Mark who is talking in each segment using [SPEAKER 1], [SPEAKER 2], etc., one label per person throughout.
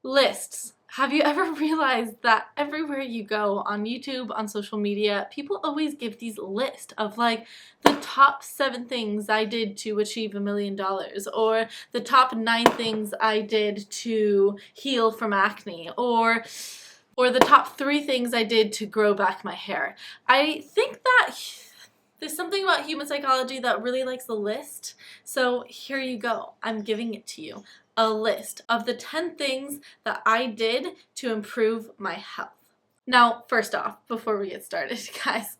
[SPEAKER 1] Lists. Have you ever realized that everywhere you go on YouTube, on social media, people always give these lists of like the top 7 things I did to achieve $1 million, or the top 9 things I did to heal from acne, or the top 3 things I did to grow back my hair. I think that there's something about human psychology that really likes the list. So here you go. I'm giving it to you. A list of the 10 things that I did to improve my health. Now, first off, before we get started, guys,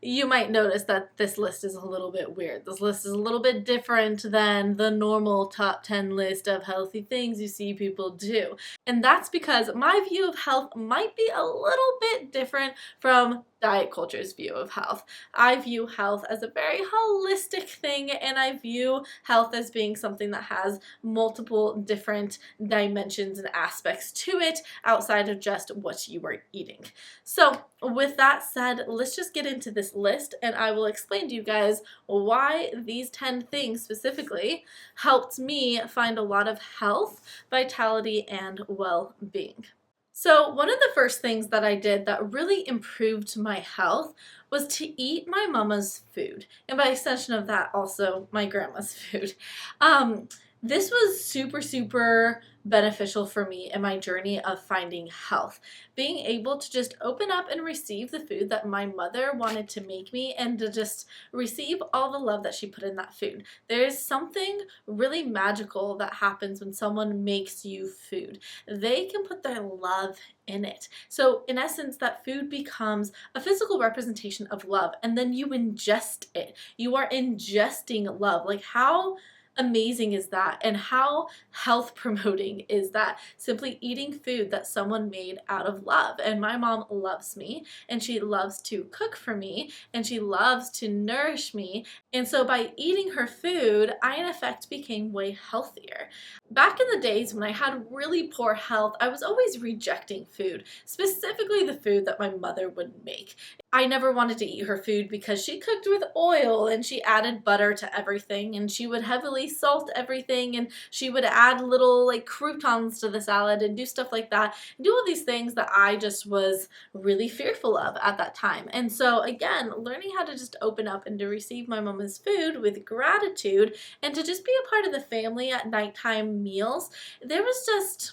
[SPEAKER 1] you might notice that this list is a little bit weird. This list is a little bit different than the normal top 10 list of healthy things you see people do. And that's because my view of health might be a little bit different from diet culture's view of health. I view health as a very holistic thing, and I view health as being something that has multiple different dimensions and aspects to it outside of just what you are eating. So with that said, let's just get into this list and I will explain to you guys why these 10 things specifically helped me find a lot of health, vitality, and well-being. So one of the first things that I did that really improved my health was to eat my mama's food, and by extension of that, also my grandma's food. This was super beneficial for me in my journey of finding health. Being able to just open up and receive the food that my mother wanted to make me, and to just receive all the love that she put in that food. There's something really magical that happens when someone makes you food. They can put their love in it. So in essence, that food becomes a physical representation of love, and then you ingest it. You are ingesting love. Like, how amazing is that, and how health promoting is that? Simply eating food that someone made out of love. And my mom loves me, and she loves to cook for me, and she loves to nourish me. And so by eating her food, I in effect became way healthier. Back in the days when I had really poor health, I was always rejecting food, specifically the food that my mother would make. I never wanted to eat her food because she cooked with oil and she added butter to everything, and she would heavily salt everything, and she would add little like croutons to the salad and do stuff like that, and do all these things that I just was really fearful of at that time. And so again, learning how to just open up and to receive my mama's food with gratitude, and to just be a part of the family at nighttime meals, there was just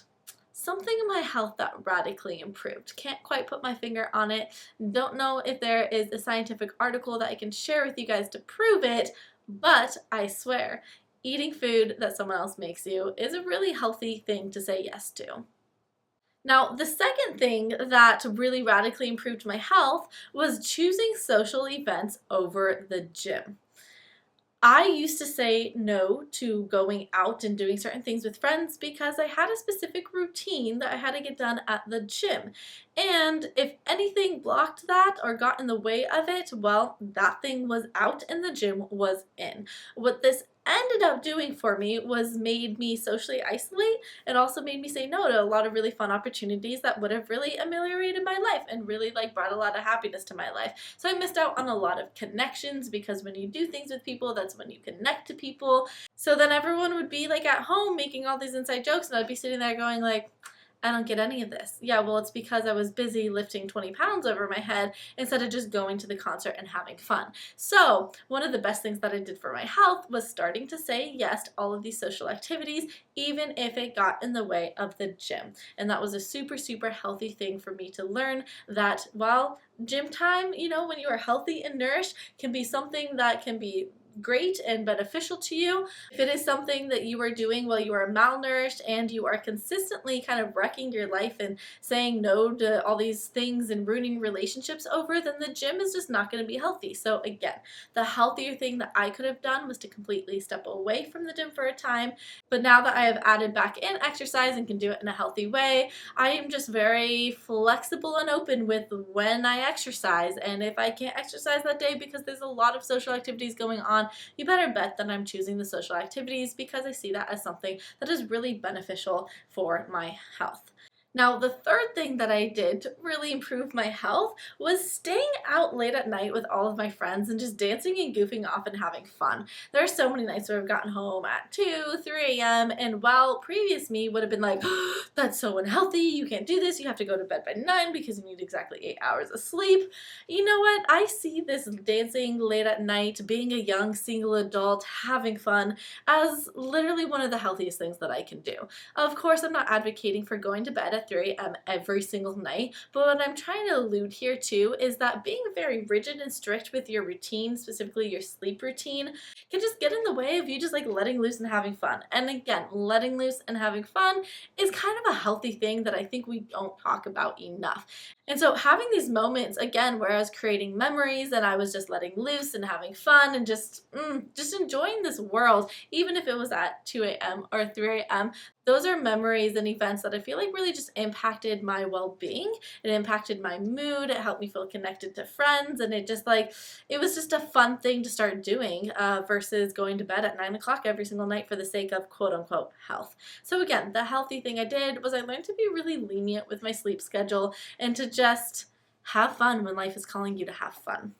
[SPEAKER 1] something in my health that radically improved. Can't quite put my finger on it. Don't know if there is a scientific article that I can share with you guys to prove it, but I swear, eating food that someone else makes you is a really healthy thing to say yes to. Now, the second thing that really radically improved my health was choosing social events over the gym. I used to say no to going out and doing certain things with friends because I had a specific routine that I had to get done at the gym. And if anything blocked that or got in the way of it, well, that thing was out and the gym was in. What this ended up doing for me was made me socially isolate. It also made me say no to a lot of really fun opportunities that would have really ameliorated my life and really like brought a lot of happiness to my life. So I missed out on a lot of connections, because when you do things with people, that's when you connect to people. So then everyone would be like at home making all these inside jokes, and I'd be sitting there going like, I don't get any of this. Yeah, well, it's because I was busy lifting 20 pounds over my head instead of just going to the concert and having fun. So one of the best things that I did for my health was starting to say yes to all of these social activities, even if it got in the way of the gym. And that was a super healthy thing for me to learn, that, well, gym time, you know, when you are healthy and nourished, can be something that can be great and beneficial to you. If it is something that you are doing while you are malnourished and you are consistently kind of wrecking your life and saying no to all these things and ruining relationships over, then the gym is just not going to be healthy. So again, the healthier thing that I could have done was to completely step away from the gym for a time. But now that I have added back in exercise and can do it in a healthy way, I am just very flexible and open with when I exercise. And if I can't exercise that day because there's a lot of social activities going on, you better bet that I'm choosing the social activities, because I see that as something that is really beneficial for my health. Now, the third thing that I did to really improve my health was staying out late at night with all of my friends and just dancing and goofing off and having fun. There are so many nights where I've gotten home at 2, 3 a.m. and while previous me would have been like, oh, that's so unhealthy, you can't do this, you have to go to bed by 9 because you need exactly 8 hours of sleep. You know what? I see this dancing late at night, being a young single adult, having fun as literally one of the healthiest things that I can do. Of course, I'm not advocating for going to bed at 3 a.m. every single night, but what I'm trying to allude here too is that being very rigid and strict with your routine, specifically your sleep routine, can just get in the way of you just like letting loose and having fun. And again, letting loose and having fun is kind of a healthy thing that I think we don't talk about enough. And so having these moments again where I was creating memories and I was just letting loose and having fun and just enjoying this world, even if it was at 2 a.m. or 3 a.m., those are memories and events that I feel like really just impacted my well-being. It impacted my mood. It helped me feel connected to friends, and it was just a fun thing to start doing versus going to bed at 9 o'clock every single night for the sake of quote unquote health. So again, the healthy thing I did was I learned to be really lenient with my sleep schedule and to just have fun when life is calling you to have fun.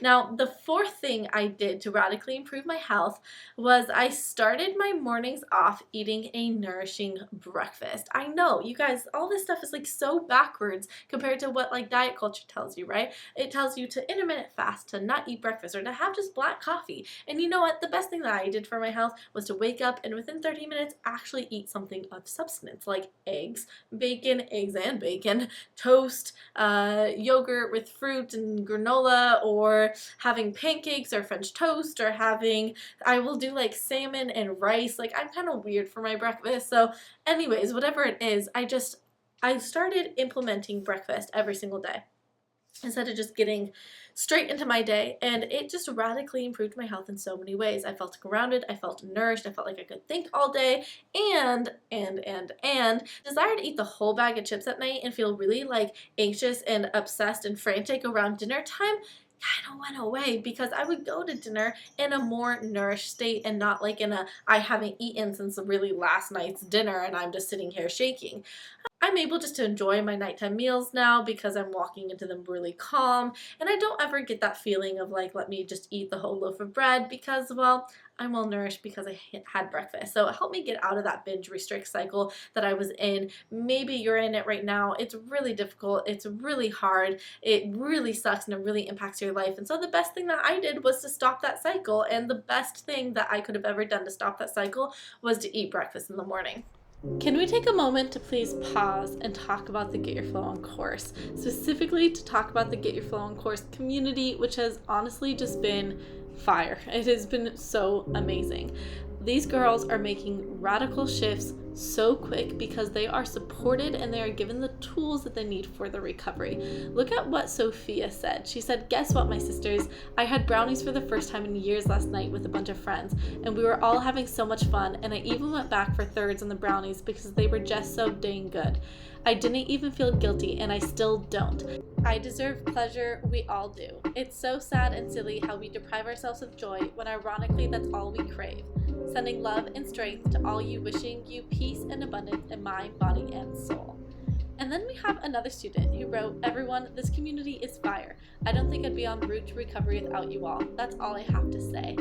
[SPEAKER 1] Now, the fourth thing I did to radically improve my health was I started my mornings off eating a nourishing breakfast. I know, you guys, all this stuff is like so backwards compared to what like diet culture tells you, right? It tells you to intermittent fast, to not eat breakfast, or to have just black coffee. And you know what? The best thing that I did for my health was to wake up and within 30 minutes actually eat something of substance like eggs and bacon, toast, yogurt with fruit and granola, or having pancakes or French toast, or I will do like salmon and rice. Like I'm kind of weird for my breakfast. So anyways, whatever it is, I started implementing breakfast every single day instead of just getting straight into my day, and it just radically improved my health in so many ways. I felt grounded, I felt nourished, I felt like I could think all day, and desire to eat the whole bag of chips at night and feel really like anxious and obsessed and frantic around dinner time kind of went away because I would go to dinner in a more nourished state and not like in a I haven't eaten since really last night's dinner and I'm just sitting here shaking. I'm able just to enjoy my nighttime meals now because I'm walking into them really calm, and I don't ever get that feeling of like, let me just eat the whole loaf of bread because, well, I'm well nourished because I had breakfast. So it helped me get out of that binge restrict cycle that I was in. Maybe you're in it right now. It's really difficult. It's really hard. It really sucks and it really impacts your life. And so the best thing that I did was to stop that cycle. And the best thing that I could have ever done to stop that cycle was to eat breakfast in the morning. Can we take a moment to please pause and talk about the Get Your Flow On course? Specifically to talk about the Get Your Flow On course community, which has honestly just been fire. It has been so amazing. These girls are making radical shifts so quick because they are supported and they are given the tools that they need for the recovery. Look at what Sophia said. She said, guess what, my sisters? I had brownies for the first time in years last night with a bunch of friends, and we were all having so much fun, and I even went back for thirds on the brownies because they were just so dang good. I didn't even feel guilty, and I still don't. I deserve pleasure, we all do. It's so sad and silly how we deprive ourselves of joy when ironically that's all we crave. Sending love and strength to all you, wishing you peace and abundance in mind, body, and soul. And then we have another student who wrote, everyone, this community is fire. I don't think I'd be on route to recovery without you all. That's all I have to say.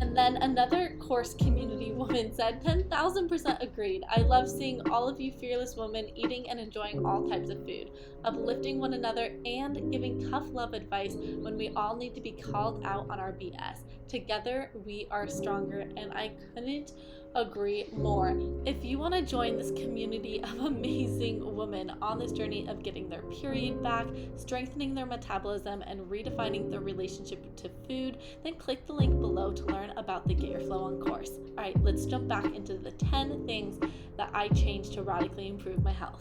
[SPEAKER 1] And then another course community woman said, 10,000% agreed. I love seeing all of you fearless women eating and enjoying all types of food, uplifting one another, and giving tough love advice when we all need to be called out on our BS. Together, we are stronger, and I couldn't agree more. If you want to join this community of amazing women on this journey of getting their period back, strengthening their metabolism, and redefining their relationship to food, then click the link below to learn about the Get Your Flow On course. All right, let's jump back into the 10 things that I changed to radically improve my health.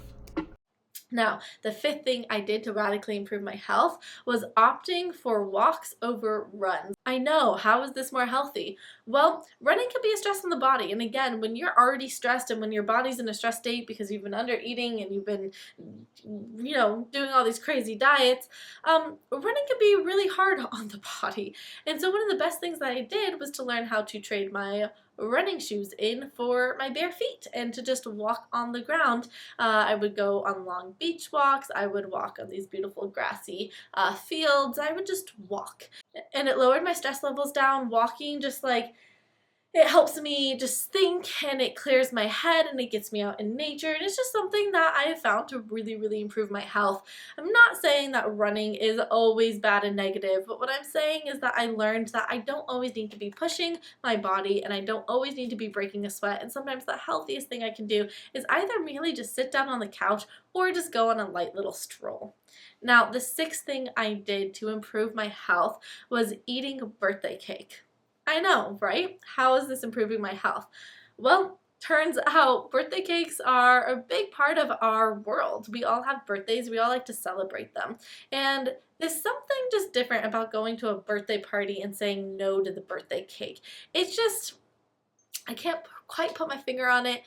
[SPEAKER 1] Now, the fifth thing I did to radically improve my health was opting for walks over runs. I know. How is this more healthy? Well, running can be a stress on the body. And again, when you're already stressed and when your body's in a stress state because you've been under eating and you've been, doing all these crazy diets, running can be really hard on the body. And so, one of the best things that I did was to learn how to trade my running shoes in for my bare feet and to just walk on the ground. I would go on long beach walks. I would walk on these beautiful grassy fields. I would just walk. And it lowered my stress levels down. Walking just like it helps me just think and it clears my head and it gets me out in nature. And it's just something that I have found to really, really improve my health. I'm not saying that running is always bad and negative, but what I'm saying is that I learned that I don't always need to be pushing my body and I don't always need to be breaking a sweat. And sometimes the healthiest thing I can do is either merely just sit down on the couch or just go on a light little stroll. Now, the sixth thing I did to improve my health was eating birthday cake. I know, right? How is this improving my health? Well, turns out birthday cakes are a big part of our world. We all have birthdays, we all like to celebrate them. And there's something just different about going to a birthday party and saying no to the birthday cake. It's just, I can't quite put my finger on it,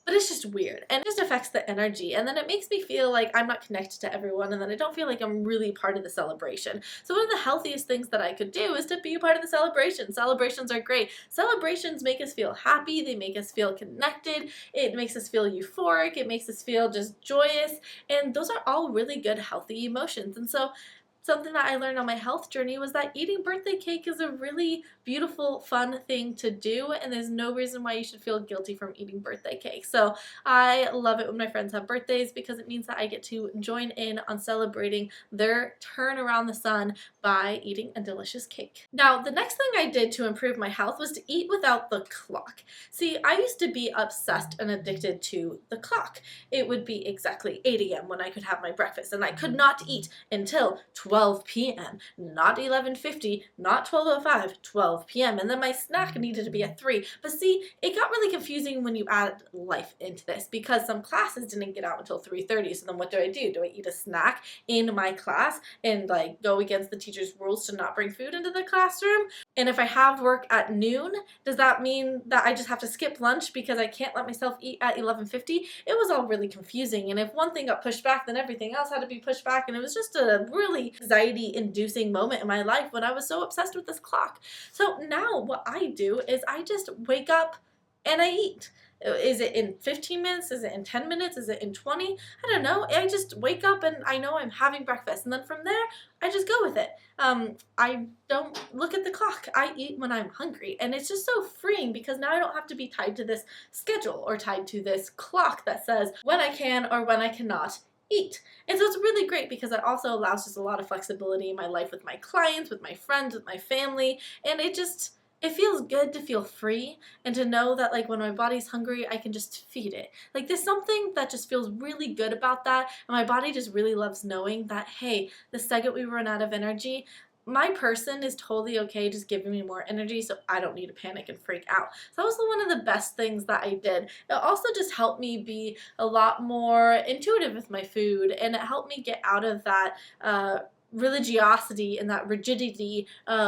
[SPEAKER 1] but it's just weird and it just affects the energy, and then it makes me feel like I'm not connected to everyone, and then I don't feel like I'm really part of the celebration. So one of the healthiest things that I could do is to be a part of the celebration. Celebrations are great. Celebrations make us feel happy, they make us feel connected, it makes us feel euphoric, it makes us feel just joyous, and those are all really good healthy emotions. And so something that I learned on my health journey was that eating birthday cake is a really beautiful, fun thing to do, and there's no reason why you should feel guilty from eating birthday cake. So I love it when my friends have birthdays because it means that I get to join in on celebrating their turn around the sun by eating a delicious cake. Now, the next thing I did to improve my health was to eat without the clock. See, I used to be obsessed and addicted to the clock. It would be exactly 8 a.m. when I could have my breakfast, and I could not eat until 12 p.m., not 11:50, not 12:05, 12 p.m. And then my snack needed to be at 3. But see, it got really confusing when you add life into this because some classes didn't get out until 3:30. So then what do? Do I eat a snack in my class and like go against the teacher's rules to not bring food into the classroom? And if I have work at noon, does that mean that I just have to skip lunch because I can't let myself eat at 11:50? It was all really confusing. And if one thing got pushed back, then everything else had to be pushed back. And it was just a really anxiety-inducing moment in my life when I was so obsessed with this clock. So now what I do is I just wake up and I eat. Is it in 15 minutes? Is it in 10 minutes? Is it in 20? I don't know. I just wake up and I know I'm having breakfast. And then from there, I just go with it. I don't look at the clock. I eat when I'm hungry. And it's just so freeing because now I don't have to be tied to this schedule or tied to this clock that says when I can or when I cannot eat. And so it's really great because it also allows just a lot of flexibility in my life with my clients, with my friends, with my family, and it feels good to feel free and to know that like when my body's hungry, I can just feed it. Like there's something that just feels really good about that, and my body just really loves knowing that, hey, the second we run out of energy, my person is totally okay just giving me more energy so I don't need to panic and freak out. So that was one of the best things that I did. It also just helped me be a lot more intuitive with my food, and it helped me get out of that religiosity and that rigidity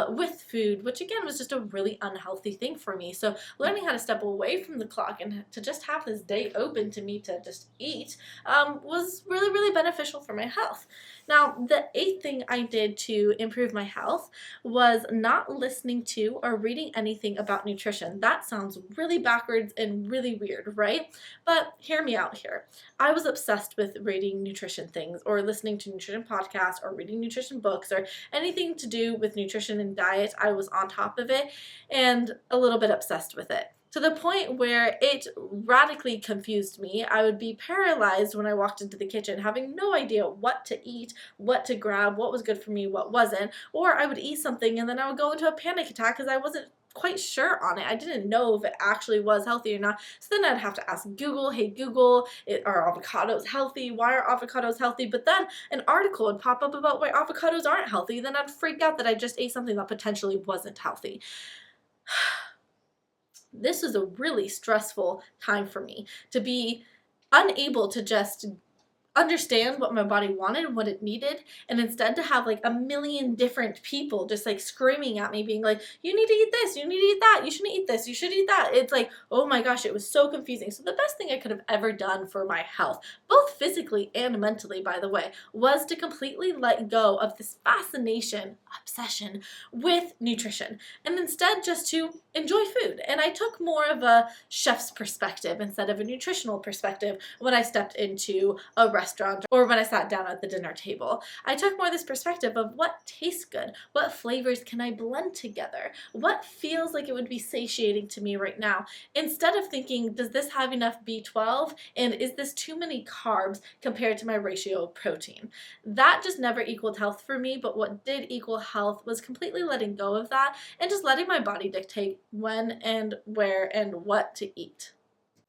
[SPEAKER 1] with food, which again was just a really unhealthy thing for me. So learning how to step away from the clock and to just have this day open to me to just eat was really, really beneficial for my health. Now, the 8th thing I did to improve my health was not listening to or reading anything about nutrition. That sounds really backwards and really weird, right? But hear me out here. I was obsessed with reading nutrition things or listening to nutrition podcasts or reading nutrition books or anything to do with nutrition and diet. I was on top of it and a little bit obsessed with it, to the point where it radically confused me. I would be paralyzed when I walked into the kitchen, having no idea what to eat, what to grab, what was good for me, what wasn't. Or I would eat something and then I would go into a panic attack because I wasn't quite sure on it. I didn't know if it actually was healthy or not. So then I'd have to ask Google, hey Google, are avocados healthy? Why are avocados healthy? But then an article would pop up about why avocados aren't healthy. Then I'd freak out that I just ate something that potentially wasn't healthy. This was a really stressful time for me to be unable to just understand what my body wanted, what it needed, and instead to have like a million different people just like screaming at me being like, you need to eat this, you need to eat that, you shouldn't eat this, you should eat that. It's like, oh my gosh, it was so confusing. So the best thing I could have ever done for my health, both physically and mentally, by the way, was to completely let go of this fascination, obsession with nutrition, and instead just to enjoy food. And I took more of a chef's perspective instead of a nutritional perspective when I stepped into a restaurant or when I sat down at the dinner table. I took more this perspective of what tastes good, what flavors can I blend together, what feels like it would be satiating to me right now, instead of thinking, does this have enough B12 and is this too many carbs compared to my ratio of protein? That just never equaled health for me, but what did equal health was completely letting go of that and just letting my body dictate when and where and what to eat.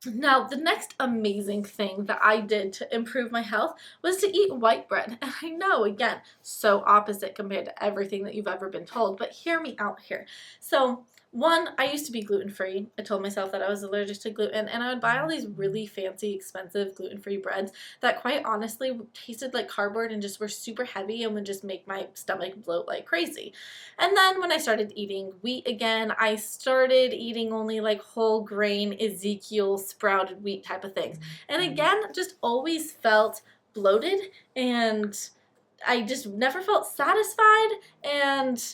[SPEAKER 1] Now, the next amazing thing that I did to improve my health was to eat white bread. And I know, again, so opposite compared to everything that you've ever been told, but hear me out here. So, one, I used to be gluten-free. I told myself that I was allergic to gluten, and I would buy all these really fancy, expensive gluten-free breads that quite honestly tasted like cardboard and just were super heavy and would just make my stomach bloat like crazy. And then when I started eating wheat again, I started eating only like whole grain, Ezekiel, sprouted wheat type of things. And again, just always felt bloated, and I just never felt satisfied, and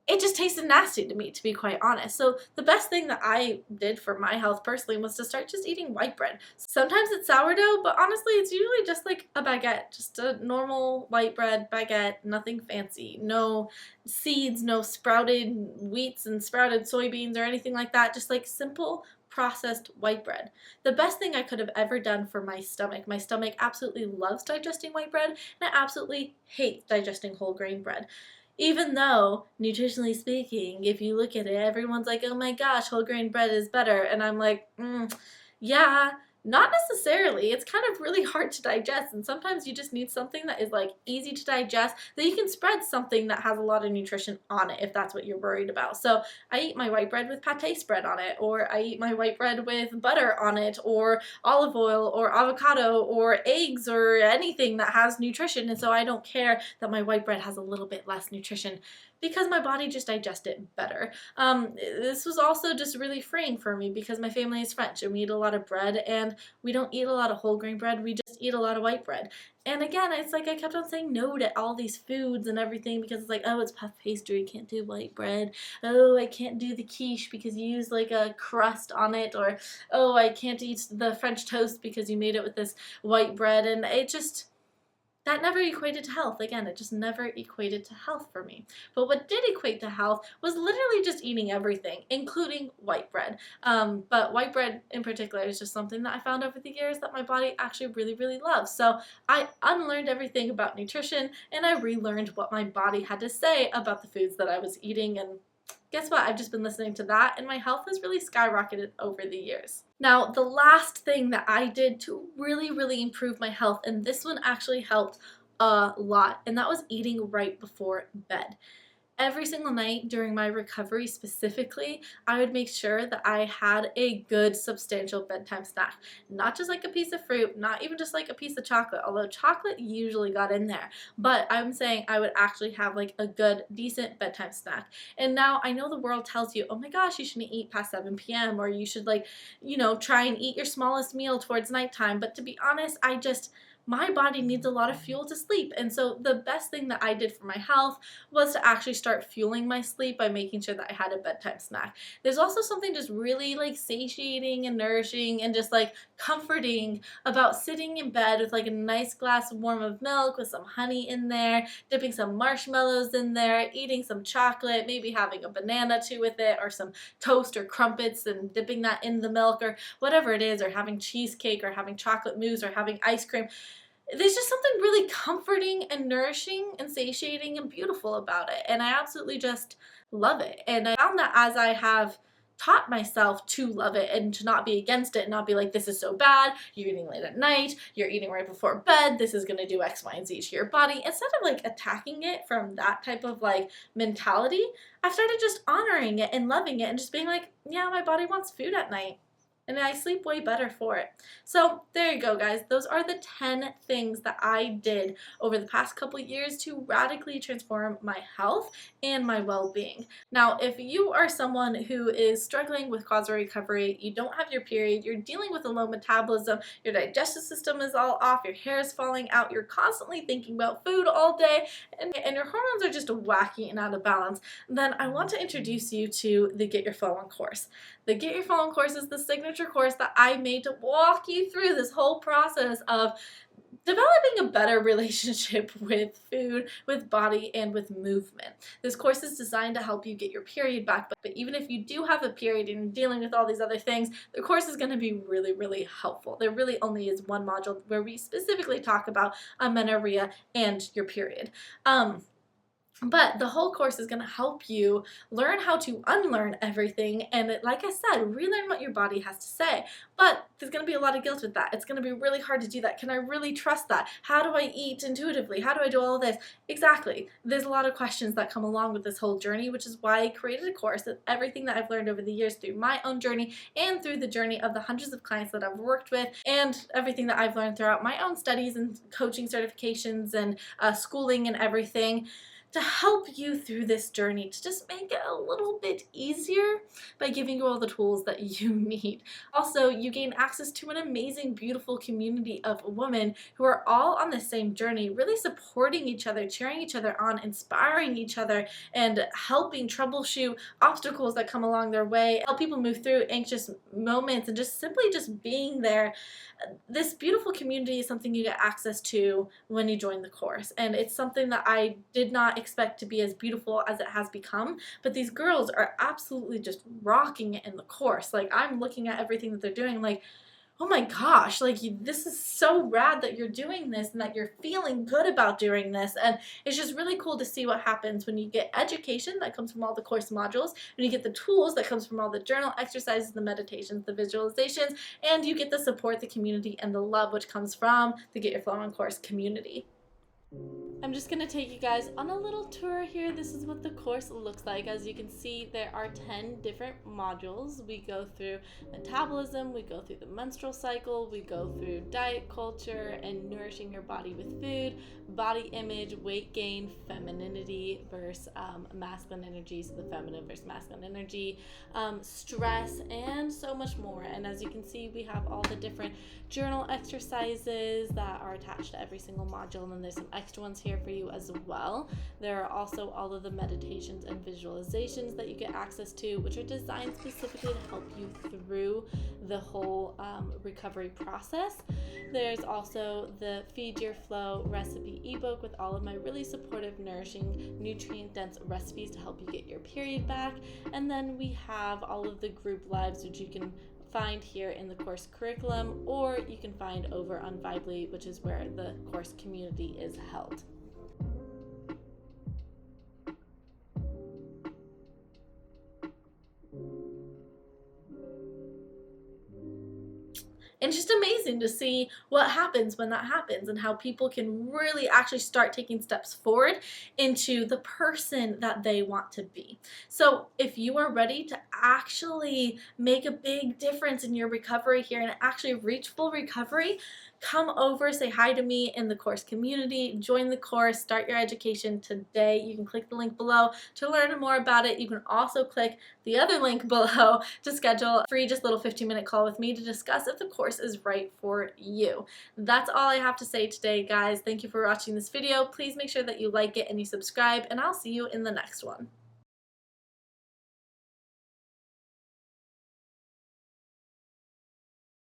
[SPEAKER 1] it just tasted nasty to me, to be quite honest. So the best thing that I did for my health personally was to start just eating white bread. Sometimes it's sourdough, but honestly, it's usually just like a baguette, just a normal white bread baguette, nothing fancy. No seeds, no sprouted wheats and sprouted soybeans or anything like that, just like simple processed white bread. The best thing I could have ever done for my stomach. My stomach absolutely loves digesting white bread, and I absolutely hate digesting whole grain bread. Even though, nutritionally speaking, if you look at it, everyone's like, oh my gosh, whole grain bread is better. And I'm like, yeah, not necessarily. It's kind of really hard to digest. And sometimes you just need something that is like easy to digest, that you can spread something that has a lot of nutrition on it if that's what you're worried about. So I eat my white bread with pate spread on it, or I eat my white bread with butter on it, or olive oil, or avocado, or eggs, or anything that has nutrition. And so I don't care that my white bread has a little bit less nutrition, because my body just digests it better. This was also just really freeing for me because my family is French and we eat a lot of bread, and we don't eat a lot of whole grain bread, we just eat a lot of white bread. And again, it's like I kept on saying no to all these foods and everything because it's like, oh, it's puff pastry, can't do white bread. Oh, I can't do the quiche because you use like a crust on it, or oh, I can't eat the French toast because you made it with this white bread. And it just, that never equated to health. Again, it just never equated to health for me. But what did equate to health was literally just eating everything, including white bread. But white bread in particular is just something that I found over the years that my body actually really, really loves. So I unlearned everything about nutrition, and I relearned what my body had to say about the foods that I was eating. And guess what? I've just been listening to that, and my health has really skyrocketed over the years. Now, the last thing that I did to really, really improve my health, and this one actually helped a lot, and that was eating right before bed. Every single night during my recovery specifically, I would make sure that I had a good substantial bedtime snack. Not just like a piece of fruit, not even just like a piece of chocolate, although chocolate usually got in there. But I'm saying I would actually have like a good, decent bedtime snack. And now I know the world tells you, oh my gosh, you shouldn't eat past 7 p.m. or you should like, try and eat your smallest meal towards nighttime. But to be honest, my body needs a lot of fuel to sleep. And so the best thing that I did for my health was to actually start fueling my sleep by making sure that I had a bedtime snack. There's also something just really like satiating and nourishing and just like comforting about sitting in bed with like a nice glass of warm milk with some honey in there, dipping some marshmallows in there, eating some chocolate, maybe having a banana too with it, or some toast or crumpets and dipping that in the milk or whatever it is, or having cheesecake or having chocolate mousse or having ice cream. There's just something really comforting and nourishing and satiating and beautiful about it. And I absolutely just love it. And I found that as I have taught myself to love it and to not be against it and not be like, this is so bad, you're eating late at night, you're eating right before bed, this is going to do X, Y, and Z to your body. Instead of like attacking it from that type of like mentality, I've started just honoring it and loving it and just being like, yeah, my body wants food at night. and I sleep way better for it. So there you go, guys. Those are the 10 things that I did over the past couple years to radically transform my health and my well-being. Now, if you are someone who is struggling with causal recovery, you don't have your period, you're dealing with a low metabolism, your digestive system is all off, your hair is falling out, you're constantly thinking about food all day, and your hormones are just wacky and out of balance, then I want to introduce you to the Get Your Flow On course. The Get Your Flow On course is the signature course that I made to walk you through this whole process of developing a better relationship with food, with body, and with movement. This course is designed to help you get your period back, but even if you do have a period and you're dealing with all these other things, the course is going to be really, really helpful. There really only is one module where we specifically talk about amenorrhea and your period. But the whole course is going to help you learn how to unlearn everything and, like I said, relearn what your body has to say. But there's going to be a lot of guilt with that. It's going to be really hard to do that. Can I really trust that? How do I eat intuitively? How do I do all of this? Exactly. There's a lot of questions that come along with this whole journey, which is why I created a course that everything that I've learned over the years through my own journey and through the journey of the hundreds of clients that I've worked with and everything that I've learned throughout my own studies and coaching certifications and schooling and everything, to help you through this journey, to just make it a little bit easier by giving you all the tools that you need. Also, you gain access to an amazing, beautiful community of women who are all on the same journey, really supporting each other, cheering each other on, inspiring each other, and helping troubleshoot obstacles that come along their way, help people move through anxious moments, and just simply just being there. This beautiful community is something you get access to when you join the course, and it's something that I did not expect to be as beautiful as it has become, but these girls are absolutely just rocking it in the course. Like, I'm looking at everything that they're doing like, oh my gosh, like, this is so rad that you're doing this and that you're feeling good about doing this. And it's just really cool to see what happens when you get education that comes from all the course modules, and you get the tools that comes from all the journal exercises, the meditations, the visualizations, and you get the support, the community, and the love which comes from the Get Your Flow On course community. I'm just going to take you guys on a little tour here. This is what the course looks like. As you can see, there are 10 different modules. We go through metabolism, we go through the menstrual cycle, we go through diet culture and nourishing your body with food, body image, weight gain, femininity versus masculine energy, so the feminine versus masculine energy, stress, and so much more. And as you can see, we have all the different journal exercises that are attached to every single module, and then there's some extra ones here for you as well. There are also all of the meditations and visualizations that you get access to, which are designed specifically to help you through the whole recovery process. There's also the Feed Your Flow recipe ebook with all of my really supportive, nourishing, nutrient-dense recipes to help you get your period back. And then we have all of the group lives, which you can find here in the course curriculum, or you can find over on Vibely, which is where the course community is held. And it's just amazing to see what happens when that happens and how people can really actually start taking steps forward into the person that they want to be. So if you are ready to actually make a big difference in your recovery here and actually reach full recovery, come over, say hi to me in the course community, join the course, start your education today. You can click the link below to learn more about it. You can also click the other link below to schedule a free, just little 15-minute call with me to discuss if the course is right for you. That's all I have to say today, guys. Thank you for watching this video. Please make sure that you like it and you subscribe, and I'll see you in the next one.